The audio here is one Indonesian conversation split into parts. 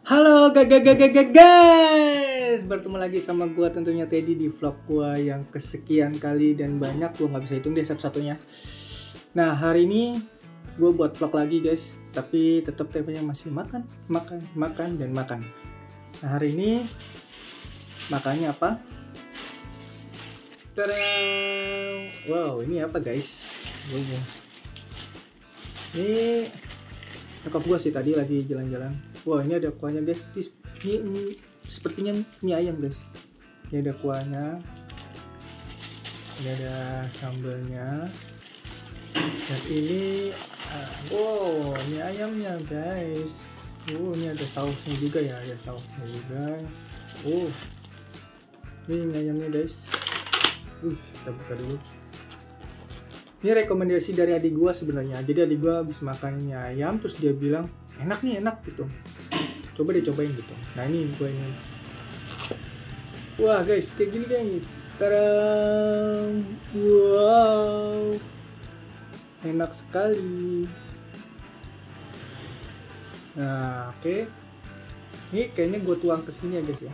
Halo guys, bertemu lagi sama gua tentunya Teddy di vlog gua yang kesekian kali dan banyak, gua nggak bisa hitung deh satu-satunya. Nah hari ini gua buat vlog lagi guys, tapi tetap temanya masih makan. Nah hari ini makannya apa? Tadam! Wow, ini apa guys? Ini nyokap gua sih tadi lagi jalan-jalan. Wah, ini ada kuahnya guys. Ini sepertinya mie ayam guys. Ini ada kuahnya. Ini ada sambelnya. Dan ini wow, mie ayamnya guys. Ini ada sausnya juga ya, ada sausnya juga. Ini mie ayamnya guys. Kita buka dulu. Ini rekomendasi dari adik gua sebenarnya. Jadi adik gua habis makan mie ayam terus dia bilang, enak gitu. Coba dicobain gitu. Nah ini gue ini. Wah guys, kayak gini guys. Tadam. Wow, enak sekali. Nah oke. Ini kayaknya gue tuang ke sini ya guys ya.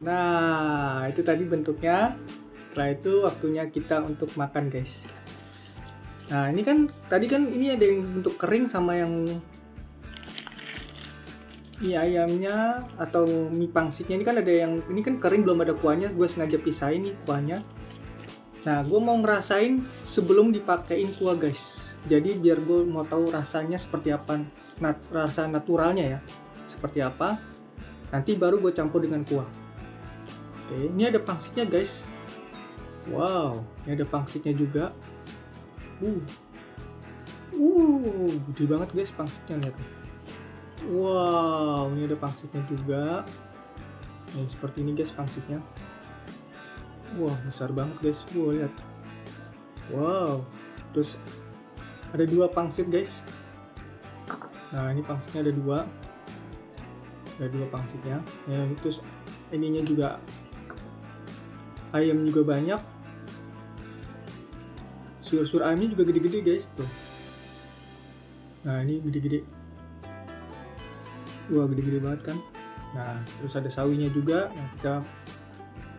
Nah, itu tadi bentuknya. Setelah itu waktunya kita untuk makan, guys. Nah, ini kan tadi kan ini ada yang bentuk kering sama yang mie ayamnya atau mie pangsitnya. Ini kan ada yang ini kan kering belum ada kuahnya. Gue sengaja pisahin nih kuahnya. Nah, gue mau ngerasain sebelum dipakein kuah, guys. Jadi biar gue mau tahu rasanya seperti apa, rasa naturalnya ya. Seperti apa. Nanti baru gue campur dengan kuah. Oke, ini ada pangsitnya guys. Wow, ini ada pangsitnya juga. Gede banget guys pangsitnya, lihat. Wow, ini ada pangsitnya juga. Ini seperti ini guys pangsitnya. Wah, besar banget guys. Lihat. Wow, terus ada 2 pangsit guys. Nah, ini pangsitnya ada 2. Ada 2 pangsitnya. Terus ininya juga. Ayam juga banyak. Sur ayamnya juga gede-gede guys tuh. Nah ini gede-gede. Wah gede-gede banget kan. Nah terus ada sawinya juga. Nah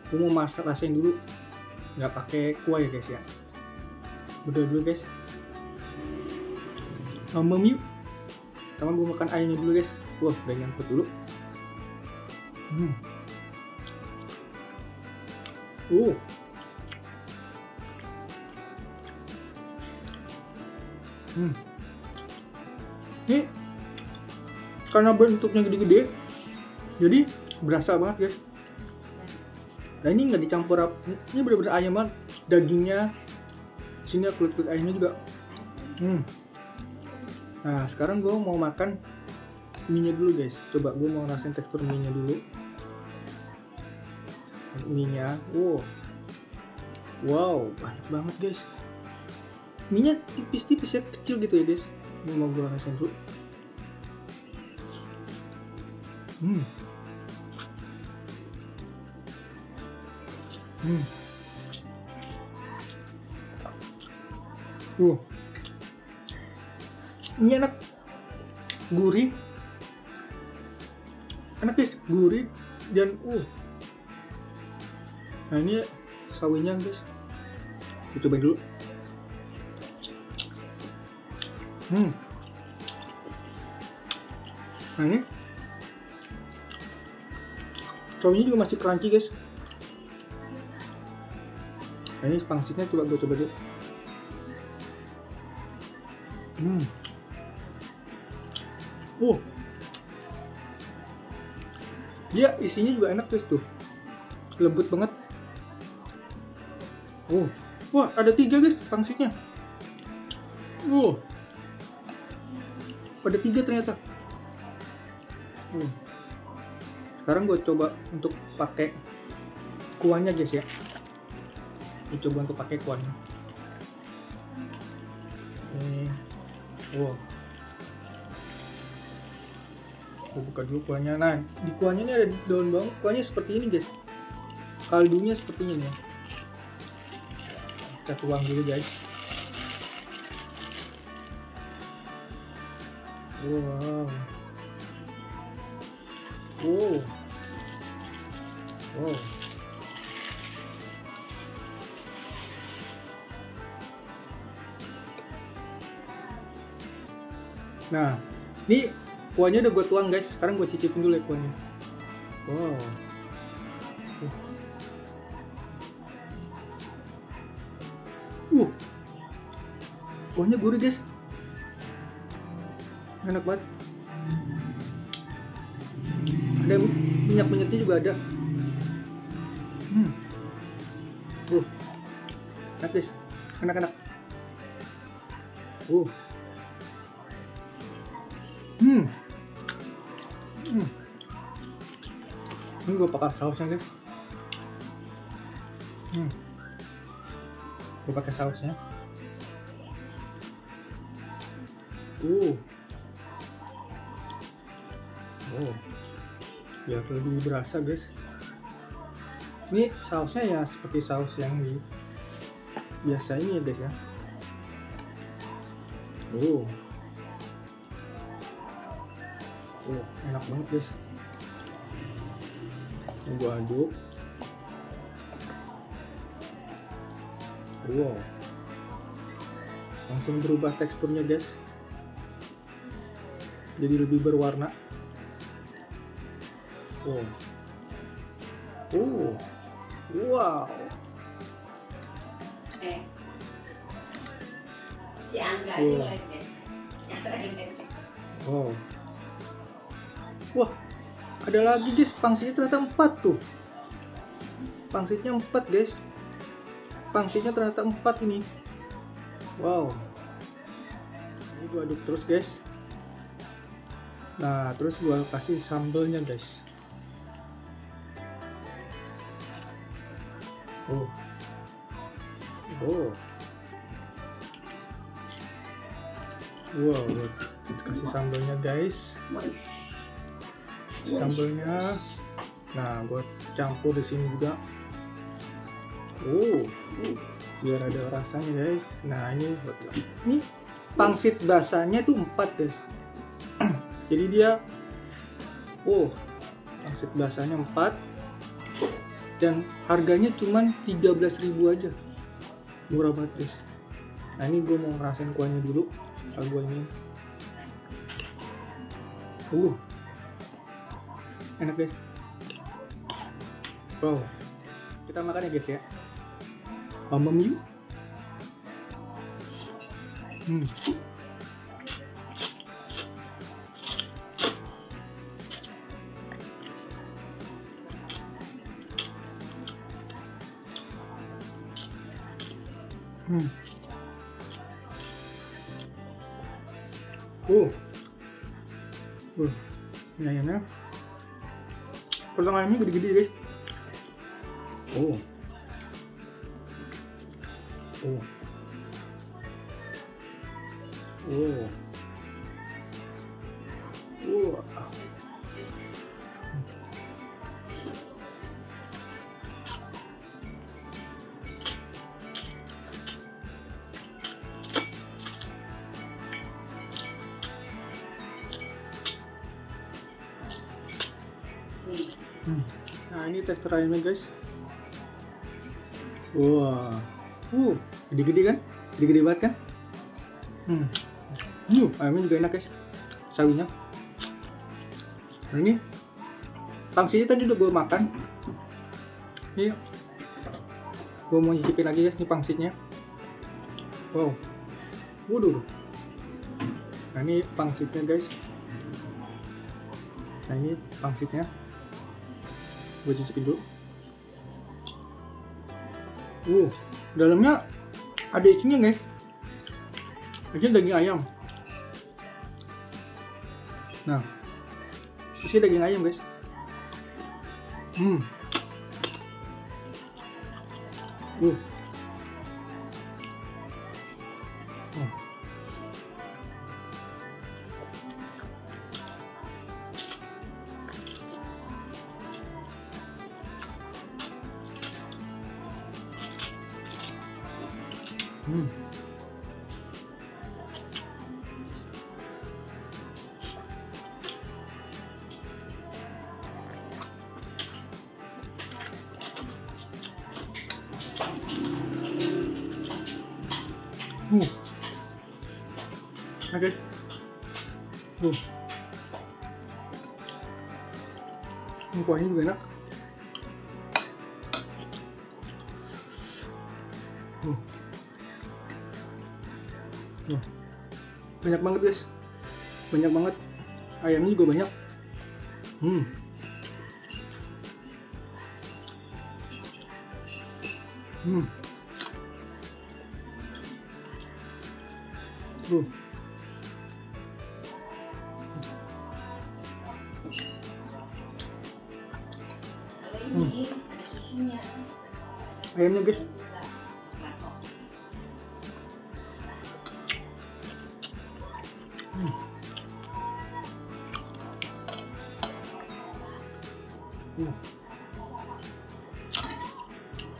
aku mau rasain dulu. Nggak pakai kuah ya guys ya. Betul dulu guys. Yuk. Pertama gue makan ayamnya dulu guys. Wah udah nyangkut dulu. Ini karena bentuknya gede-gede, jadi berasa banget guys. Nah ini nggak dicampur apa, ini bener-bener ayam banget. Dagingnya, sini kulit ayamnya juga. Nah sekarang gue mau makan mie-nya dulu guys. Coba gue mau ngerasain tekstur mie-nya dulu. Mie-nya, wow, banyak banget guys. Mie-nya tipis-tipis ya, kecil gitu ya guys. Ini mau gue rasain dulu. Ini enak, gurih, enak guys, gurih dan Nah ini sawinya guys, kita cobain dulu. Nah ini sawinya juga masih crunchy guys. Nah ini pangsitnya coba dulu. Dia isinya juga enak guys tuh, lembut banget. Wah ada 3 guys pangsitnya. Ada 3 ternyata. Sekarang gue coba untuk pakai kuahnya guys ya. Gue coba untuk pakai kuahnya. Gue buka dulu kuahnya. Nah, di kuahnya ini ada daun bawang. Kuahnya seperti ini guys. Kaldunya seperti ini ya. Kita tuang dulu guys. Wow. Wow. Wow. Nah, ini kuahnya udah gue tuang guys. Sekarang gue cicipin dulu ya kuahnya. Wow. Kuahnya gurih guys. Enak banget. Ada minyak-minyaknya juga ada. Enak guys. Enak-enak. Ini gue pakai sausnya guys. Gue pakai sausnya. Biar lebih berasa guys. Ini sausnya ya seperti saus yang di biasa ini ya guys ya. Enak banget guys. Ini gua aduk. Langsung berubah teksturnya guys. Jadi lebih berwarna. Wow. Si Angga juga. Wah, ada lagi guys, pangsitnya ternyata 4 tuh. Pangsitnya 4 guys. Pangsitnya ternyata 4 ini. Wow. Ini gua aduk terus guys. Nah, terus gua kasih sambelnya guys. Wow, kasih sambelnya guys. Sambelnya. Nah, gue campur di sini juga. Biar ada rasanya guys. Nah, ini pangsit basahnya tuh 4 guys. Jadi dia pangsit basahnya 4 dan harganya cuman 13.000 aja. Murah banget guys. Nah, ini gue mau ngerasain kuahnya dulu. Kalau gue ini enak guys. Kita makan ya guys ya. Mamam yuk. Ini ayamnya. Potong ayamnya gede-gede guys. Nah, ini tekstur ayamnya guys. Gede-gede kan? Gede-gede banget kan? Ayamnya juga enak guys. Sawinya. Nah, ini pangsitnya tadi udah gue makan. Ini gue mau nyicipin lagi guys, ini pangsitnya. Nah, ini pangsitnya guys. Nah, ini pangsitnya. Gue cicipin dulu. Dalamnya ada isinya guys. Isinya daging ayam. Nah, isi daging ayam guys. Hmm. Nah guys, ini kuahnya juga enak. Banyak banget guys, banyak banget. Ayamnya juga banyak. Ini ada susunya. Ayamnya guys.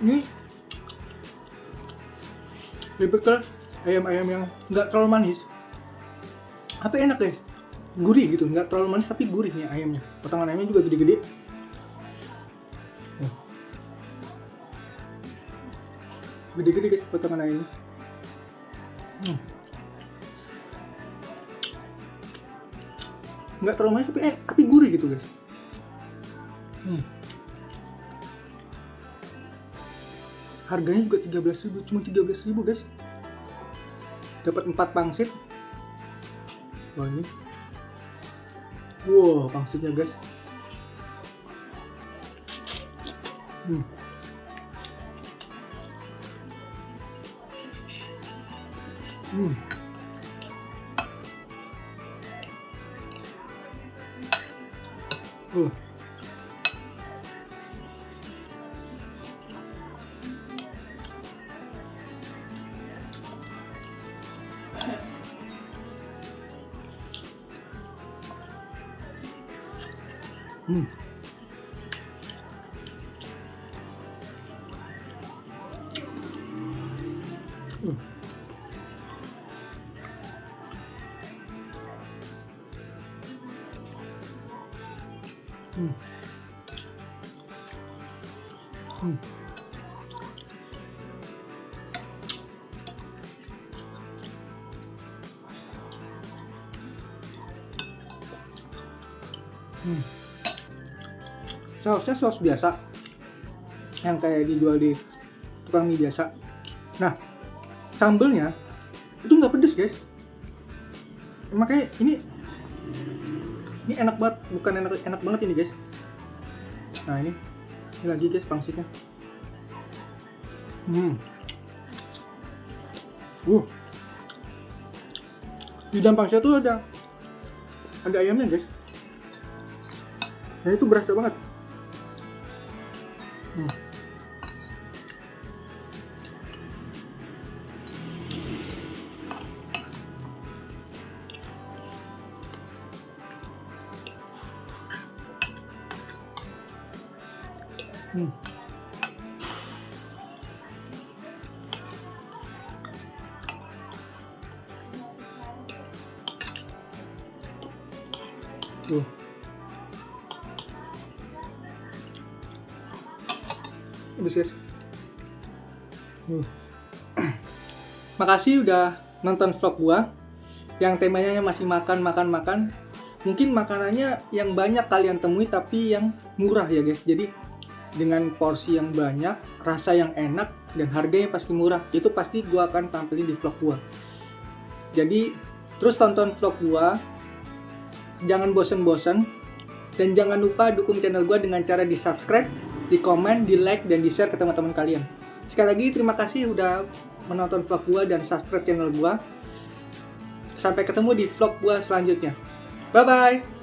Ini lebih ke ayam-ayam yang nggak terlalu manis, tapi enak guys, gurih gitu, nggak terlalu manis tapi gurih nih ayamnya. Potongan ayamnya juga gede-gede. Gede-gede guys potongan ayamnya. Nggak terlalu manis tapi gurih gitu guys. Harganya juga 13.000, cuma 13.000 guys. Dapat 4 pangsit. Wah ini. Wow, pangsitnya guys. Sausnya saus biasa yang kayak dijual di tukang mie biasa. Nah, sambelnya itu nggak pedes guys, makanya ini enak banget, bukan enak banget ini guys. Nah ini lagi guys pangsitnya. Di dalam pangsit tuh ada ayamnya guys. Nah itu berasa banget. Habis guys. Makasih udah nonton vlog gua yang temanya masih makan. Mungkin makanannya yang banyak kalian temui tapi yang murah ya guys. Jadi dengan porsi yang banyak, rasa yang enak, dan harganya pasti murah. Itu pasti gua akan tampilin di vlog gua. Jadi terus tonton vlog gua, jangan bosen-bosen, dan jangan lupa dukung channel gua dengan cara di subscribe, di komen, di like, dan di share ke teman-teman kalian. Sekali lagi terima kasih udah menonton vlog gua dan subscribe channel gua. Sampai ketemu di vlog gua selanjutnya. Bye bye.